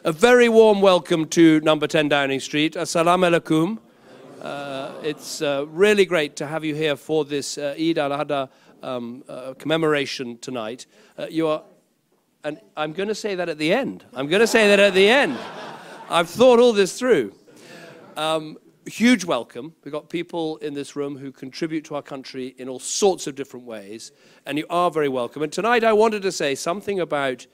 A very warm welcome to number 10 Downing Street. Assalamu alaikum. It's really great to have you here for this Eid Al Adha commemoration tonight. And I'm going to say that at the end. I've thought all this through. Huge welcome. We've got people in this room who contribute to our country in all sorts of different ways, and you are very welcome. And tonight I wanted to say something about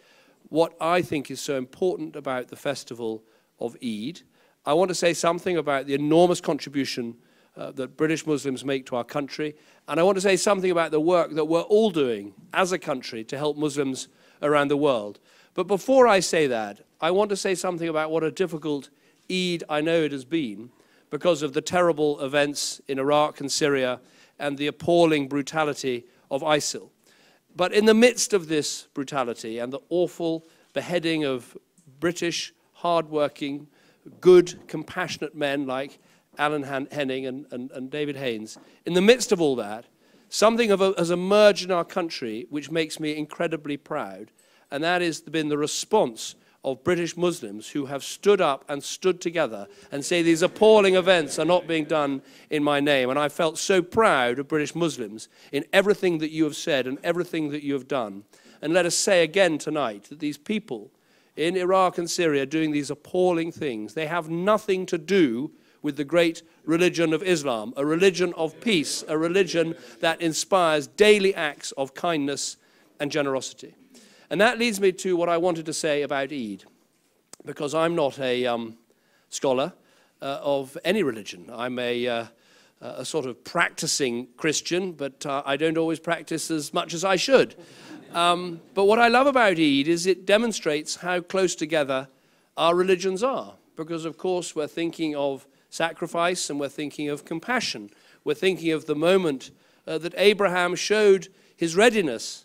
what I think is so important about the festival of Eid. I want to say something about the enormous contribution that British Muslims make to our country, and I want to say something about the work that we're all doing as a country to help Muslims around the world. But before I say that, I want to say something about what a difficult Eid I know it has been because of the terrible events in Iraq and Syria and the appalling brutality of ISIL. But in the midst of this brutality and the awful beheading of British, hard-working, good, compassionate men like Alan Henning and David Haines, in the midst of all that, something has emerged in our country which makes me incredibly proud, and that has been the response of British Muslims who have stood up and stood together and say these appalling events are not being done in my name. And I felt so proud of British Muslims in everything that you have said and everything that you have done. And let us say again tonight that these people in Iraq and Syria doing these appalling things, they have nothing to do with the great religion of Islam, a religion of peace, a religion that inspires daily acts of kindness and generosity. And that leads me to what I wanted to say about Eid, because I'm not a scholar of any religion. I'm a sort of practicing Christian, but I don't always practice as much as I should. But what I love about Eid is it demonstrates how close together our religions are, because of course we're thinking of sacrifice and we're thinking of compassion. We're thinking of the moment that Abraham showed his readiness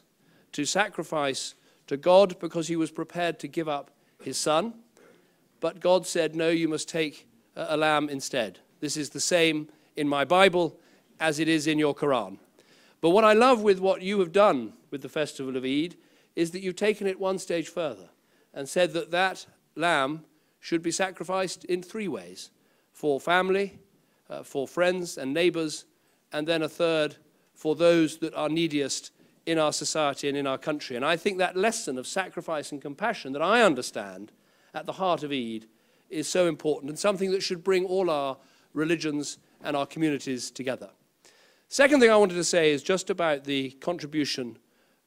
to sacrifice to God because he was prepared to give up his son. But God said, no, you must take a lamb instead. This is the same in my Bible as it is in your Quran. But what I love with what you have done with the festival of Eid is that you've taken it one stage further and said that that lamb should be sacrificed in three ways: for family, for friends and neighbors, and then a third for those that are neediest in our society and in our country. And I think that lesson of sacrifice and compassion that I understand at the heart of Eid is so important and something that should bring all our religions and our communities together. Second thing I wanted to say is just about the contribution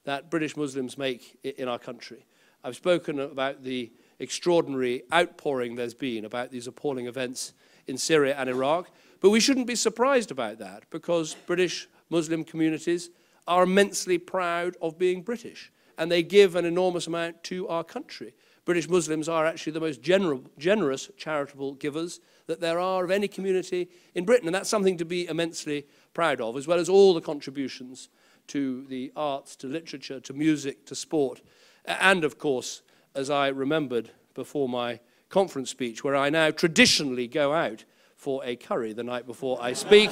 that British Muslims make in our country. I've spoken about the extraordinary outpouring there's been about these appalling events in Syria and Iraq, but we shouldn't be surprised about that because British Muslim communities are immensely proud of being British, and they give an enormous amount to our country. British Muslims are actually the most generous charitable givers that there are of any community in Britain, and that's something to be immensely proud of, as well as all the contributions to the arts, to literature, to music, to sport, and of course, as I remembered before my conference speech, where I now traditionally go out for a curry the night before I speak,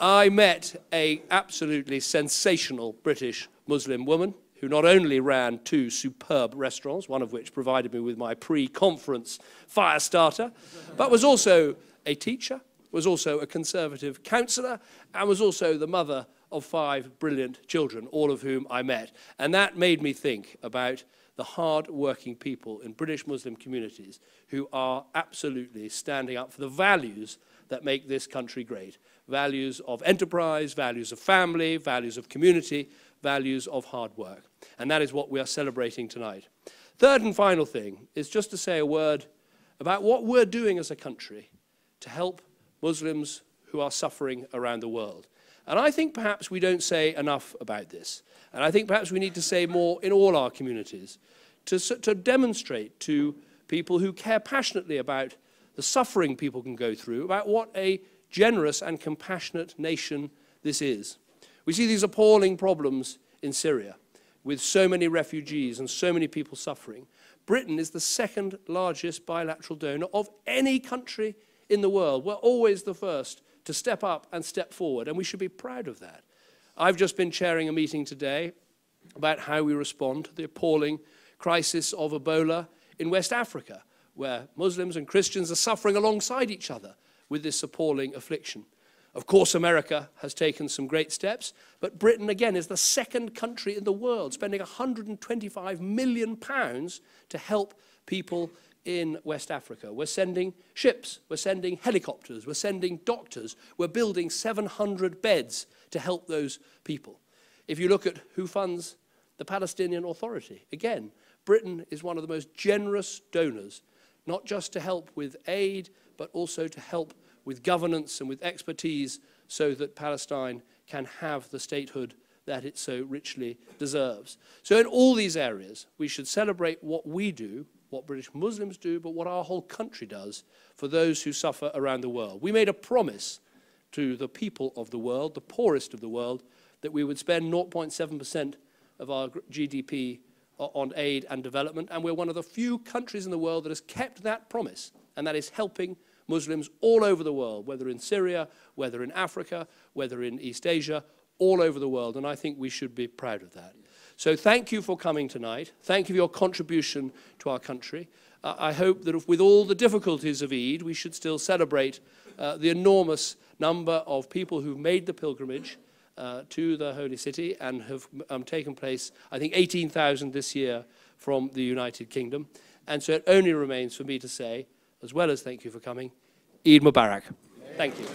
I met an absolutely sensational British Muslim woman who not only ran two superb restaurants, one of which provided me with my pre-conference fire starter, but was also a teacher, was also a Conservative councillor, and was also the mother of 5 brilliant children, all of whom I met. And that made me think about the hard-working people in British Muslim communities who are absolutely standing up for the values that make this country great. Values of enterprise, values of family, values of community, values of hard work. And that is what we are celebrating tonight. Third and final thing is just to say a word about what we're doing as a country to help Muslims who are suffering around the world. And I think perhaps we don't say enough about this. And I think perhaps we need to say more in all our communities to demonstrate to people who care passionately about the suffering people can go through, about what a generous and compassionate nation this is. We see these appalling problems in Syria with so many refugees and so many people suffering. Britain is the second largest bilateral donor of any country in the world. We're always the first to step up and step forward, and we should be proud of that. I've just been chairing a meeting today about how we respond to the appalling crisis of Ebola in West Africa, where Muslims and Christians are suffering alongside each other with this appalling affliction. Of course, America has taken some great steps, but Britain, again, is the second country in the world spending £125 million to help people in West Africa. We're sending ships, we're sending helicopters, we're sending doctors, we're building 700 beds to help those people. If you look at who funds the Palestinian Authority, again, Britain is one of the most generous donors, not just to help with aid, but also to help with governance and with expertise so that Palestine can have the statehood that it so richly deserves. So in all these areas, we should celebrate what we do, what British Muslims do, but what our whole country does for those who suffer around the world. We made a promise to the people of the world, the poorest of the world, that we would spend 0.7% of our GDP on aid and development, and we're one of the few countries in the world that has kept that promise, and that is helping Muslims all over the world, whether in Syria, whether in Africa, whether in East Asia, all over the world, and I think we should be proud of that. So thank you for coming tonight. Thank you for your contribution to our country. I hope that with all the difficulties of Eid, we should still celebrate the enormous number of people who've made the pilgrimage to the Holy City and have taken place, I think 18,000 this year from the United Kingdom. And so it only remains for me to say, as well as thank you for coming, Eid Mubarak. Thank you.